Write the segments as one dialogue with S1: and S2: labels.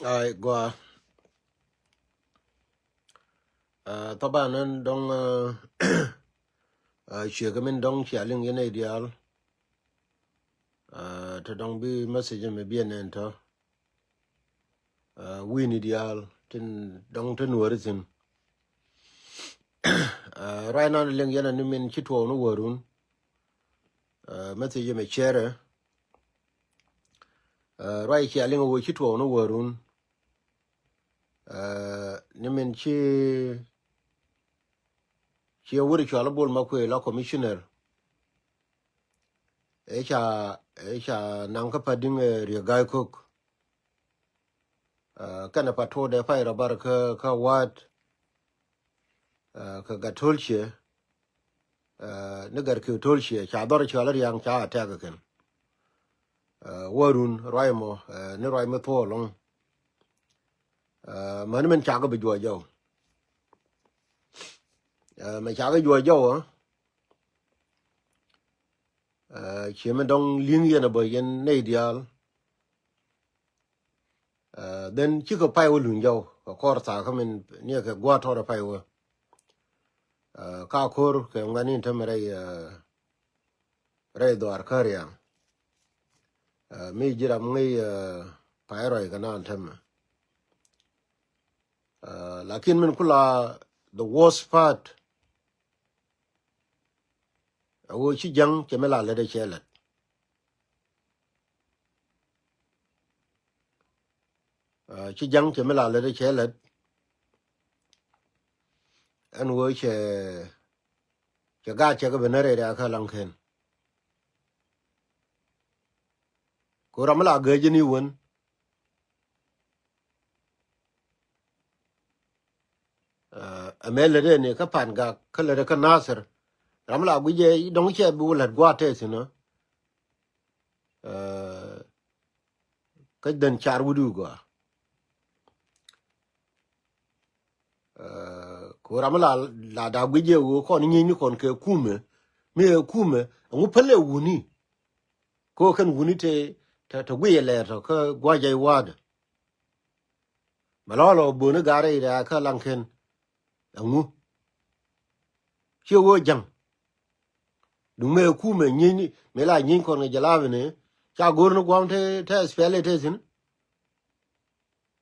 S1: ai gwa tabanan dong shekamin dong shaling yene ideal to dong bi message me bien ento win ideal tin dong tin woritin right now ling yana nimin chitwo no worun message me share right shaling wo chitwo no worun nimin chi wori chala bol makwe la commissioner echa nang ka pading riagai cook kana pato de fai rabar ka wat ka gatolche negar ke tolche cha dor chala yang cha ta ga ken warun raimo ne raimo to long man men cha ga bi jo jo me cha ga jo jo chi men dong ling ye na bo yen ne dial den chi ko pai wo lun jo ko kor ta ka men ne ka gwa to ra pai wo ka kor ke ngani temere re do ar karya mi jira ngi pairoi kana tem lakin min kula the worst part wo chi jang kemela le de chelet chi jang kemela le de chelet an wo che ga che ga benere ya ka lanken ko ramla ge jini won amele de ne ka pan ga kala de ka nasir ramla guje dong che bu lat gwa te sino ka den char wudu go ko ramla la da guje wo ko ni ni kon ke kume mi kume ngu pele wuni ko kan wuni ta gwe le to ka gwa jai wad malolo bu ne gare da ka lanken ngu che wo jang du me kume ni me la nyin kon ne jalawe ne cha gor no gwam te spele te sin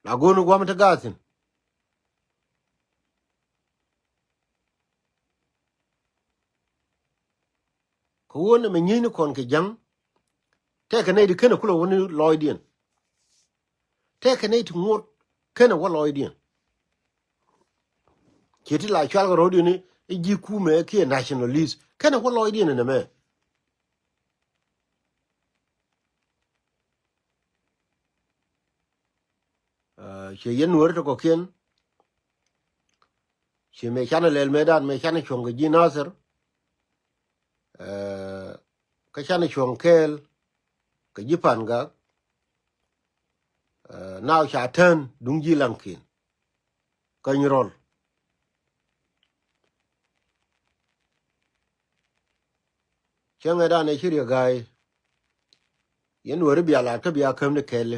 S1: la gor no gwam te gasin ko wona me nyin kon ke jang te ka ne di kana kula woni loidien te ka ne ti ngot kana wa loidien ke ti la chal ro di ni ji kume ke nationalist kana wa loidien ne me che yen wor to ko ken che me chana lel medan me chana chong ji nasir ka chana chong kel ka ji pan ga now cha turn dung ji lankin ka nyrol chen ga ne chiri gai yen wor bi ala to bi akam ne kel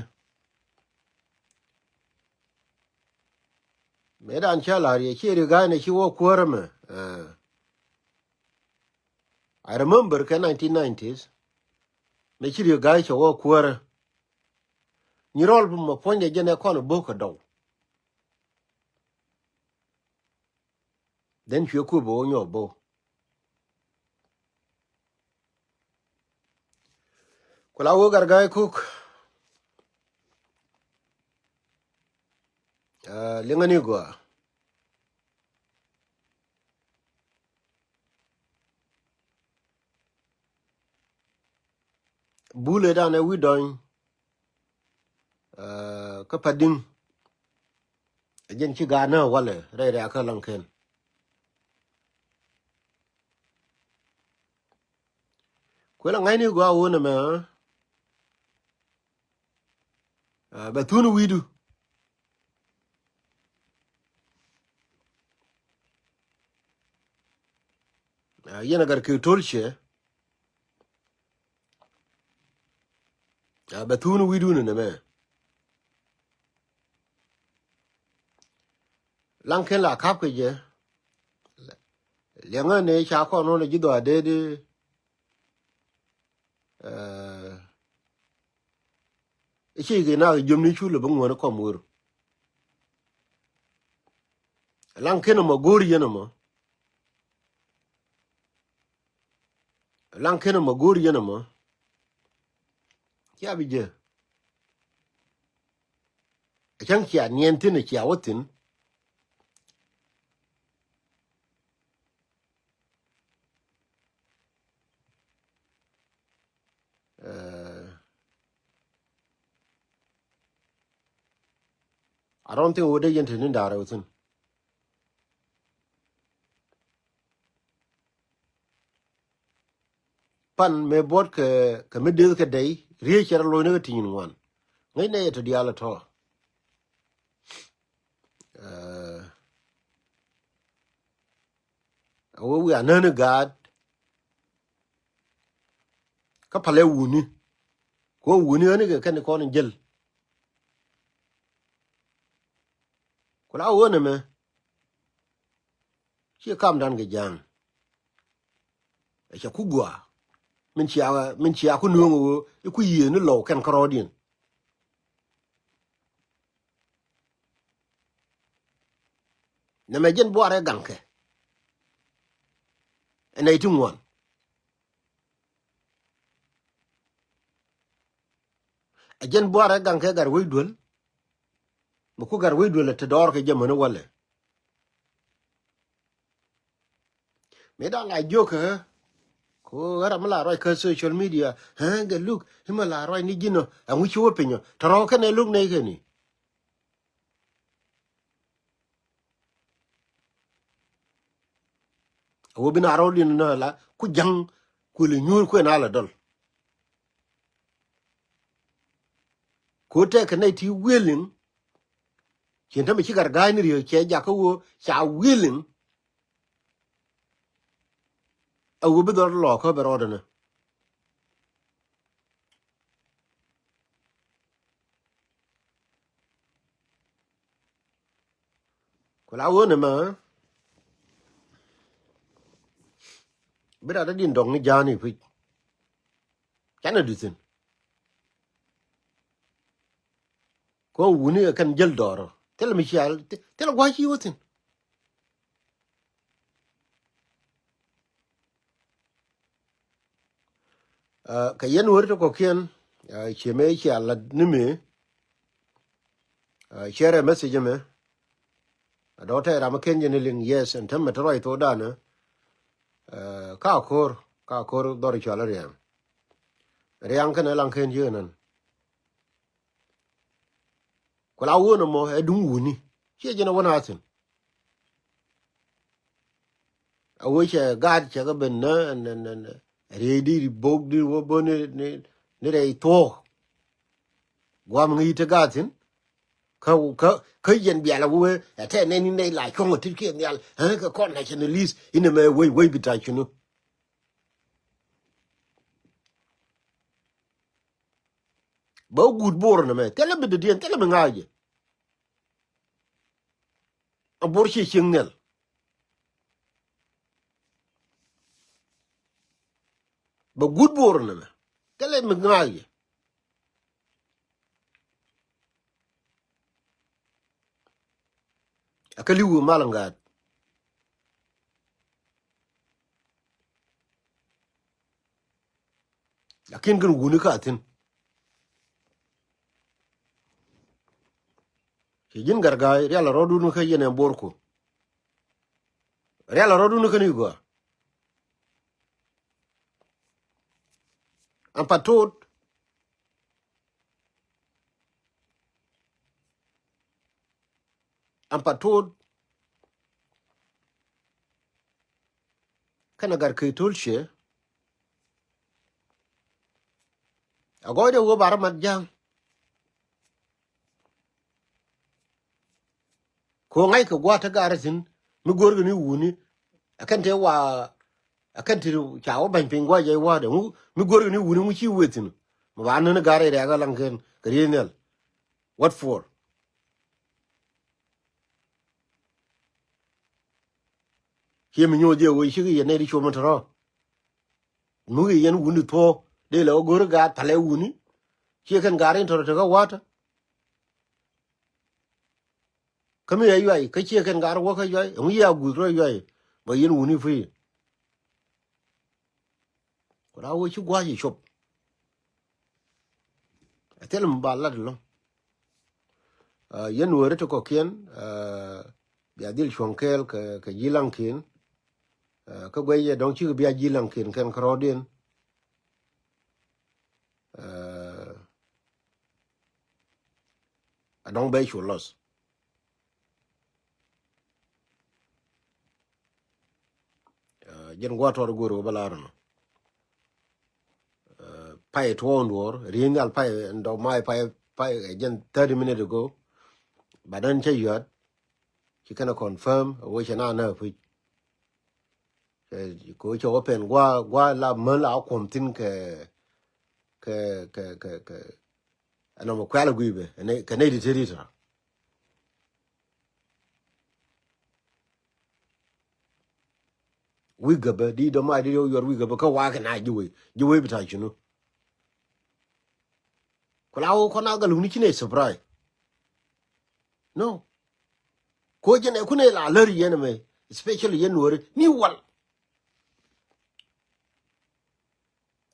S1: medan chala ri chiri gai ne chi wo kworme I remember ka 1990s me chiri gai cho wo kwor nyrol bu mo ponde jene kono boko daw den chwe ku bo nyo bo kula wo gar gai cook lingani go bule da ne widon ka padin jen ci gana wale re re aka lanken ko la ngai ni go wona me ba tunu widu yena gar ke tolche ba tunu widu ne me lang ken la kap ke je le nga ne cha ko no le ji do de de chi ke na jom ni chu le bang wona ko mur lang ken mo gor ye no mo lang ken mo gor ye no mo ya bi je chang chia nien tin ne chia wotin I don't think wo de yen tin da ra wotin pan me bot ke me de ke dai rie chera lo ne tin wan ngai ne to dia la to wo wi anana gad ka pale wuni ko wuni ne ke kan ko ne jel ko la wo ne me chi kam dan ge jan e cha ku gwa min chia ku nu ngo e ku yi ne lo kan kro din ne me jen bo are ganke e nei tu won e jen bo are ganke gar wi dul mo ku gar wi dul te dor ke jamano wale me da la jo ke ko ara mala roi ka social media ha ga look himala roi ni jino an wi chu pinyo tro ke ne look ne ke ni wo bina ro din na la ku jang ku le nyur ku na la dol ko te ke nei ti willing chen ta mi chi gar ga ni ri che ja ko wo cha willing a wo bi dor lo ko be ro na ko la wo ne ma bi da din dong ni ja ni fi cha na du tin ko wu ni kan jel dor tel mi cha tel wa chi wo tin ka yen wor to ko ken che me cha la ni me share message me do ta ra ma ken ni ling yes and tam ta roi to da na ka kor dor cha la riam riang kan lang ken je nan ko la wo no mo e dun wu ni che je na wona tin a wo che gad che ga ben na re di bog di wo bo ne re to gwa mi te ga tin ka yen bia la wo te ne ni ne la ko ti ke ni al ha ka kon nationalist in me we bita chunu ba gud bor na me tele be de dien tele be ngaje a bor chi chingnel ba gud bor na me tele me ngaje akali wo malanga lakin gun guni ka tin ke jin garga ya la rodu no ka yene borko ya la rodu no ka ni go am patot kana gar kai tolche agoy de wo bar mat jang ko ngai ko gwata garasin mi gorgo ni wuni akan te wa akan te chawo ban pingwa je wa de mi gorgo ni wuni mu chi wetin ma ba nan gare da ga langen krienel what for che mi nyo de wo shi ye ne ri chomo tro mu ge yen wuni to de lo gor ga tale wuni che kan garin to to ga wata kami ya yai ka che kan gar wo ka yai mu ya gu ro yai ba yen wuni fu ko la wo chi gwa ji shop atel m ba la lo yen wo re to ko kien ya dil shonkel ka jilang kin ka gwe ye dong chi bi ya jilang kin kan krodin adong be chu los jen gwa to go ba la no pai to ondor ringal pai ndo mai pai jen 30 minutes ago badan che yot chi kana confirm wo chana na fu ko cho open gwa la mo la kom tin ke ano mo kwala gwibe ne ka ne di terita wi gaba di do ma di yo yor wi gaba ka wa ka na jiwe bita chinu kula wo kona ga luni chine surprise no ko jene kune la lari yene me especially yen wori ni wal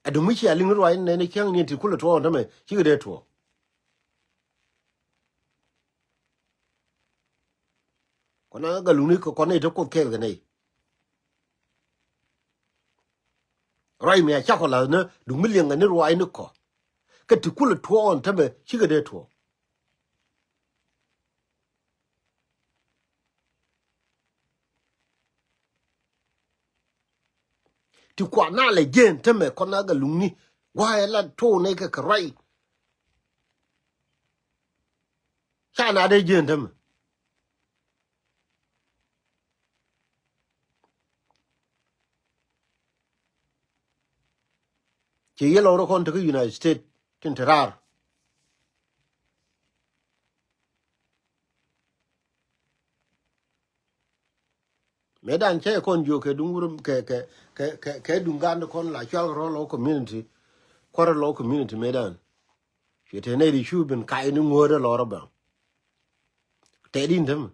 S1: adu michi alin ruwa ne kyang ni ti kula to ndame chi de to kona ga luni ko kone to ko kel ga nei rai me cha ko la ne du million ga ni ruwa ni ko ka ti kula to on tabe chi de to ti kwa na le gen teme kona ga luni wa la to ne ka rai cha na de gen teme che yelo ro kon to United States tin terar medan che kon jo ke dungurum ke dungan kon la chal ro lo community kwara lo community medan che te ne ri shuben kai ni ngore lo roba te din dem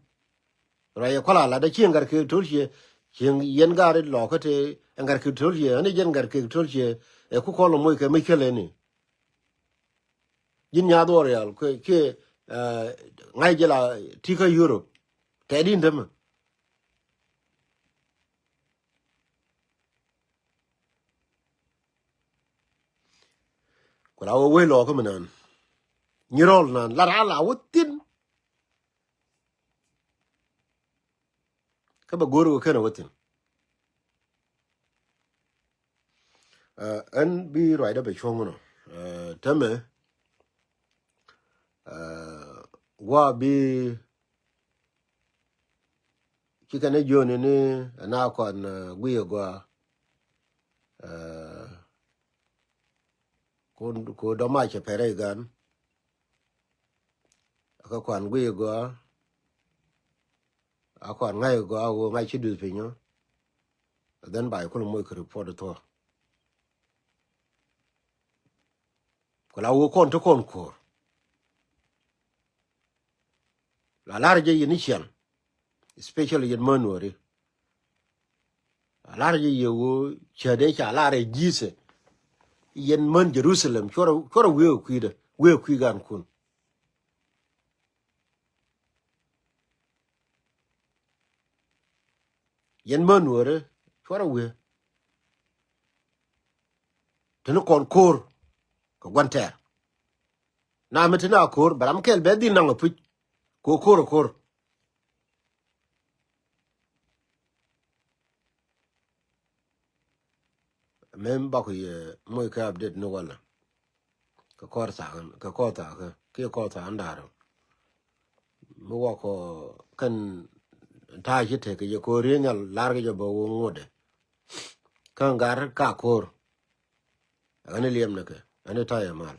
S1: ra ya kwala la da chien gar ke to che chien yen gar lo ko te ngar ke to che ani yen gar ke to che e ku ko lo mo ke me chele ni yin nya do real ke ngai je la ti ka Europe te din dem ko la wo we lo ko menan ni rol nan la ra la wutin ka ba goro ko na wutin an bi roi da be chong no tame wa bi chikane joni ni na kon gwe gwa ko do ma che pere gan ka kon gwe gwa a kon ngai gwa wo ngai chi du pinyo then by ko mo ko report to ko la wo kon to kon ko la large yini chen especially in manori la large yo chede cha la re jise yen man Jerusalem chora we ku gan kun yen man wore chora we teno kon kor ko gwante na metina kor baram kel be din na pu ko kor mem ba ko ye moy ka update no wala ka kor sa ka ko ta ke ko ta andaro mo wa ko kan ta ji te ke ko rinyal lar ge bo ngode kan gar ka kor ane liam nake ane ta ya mal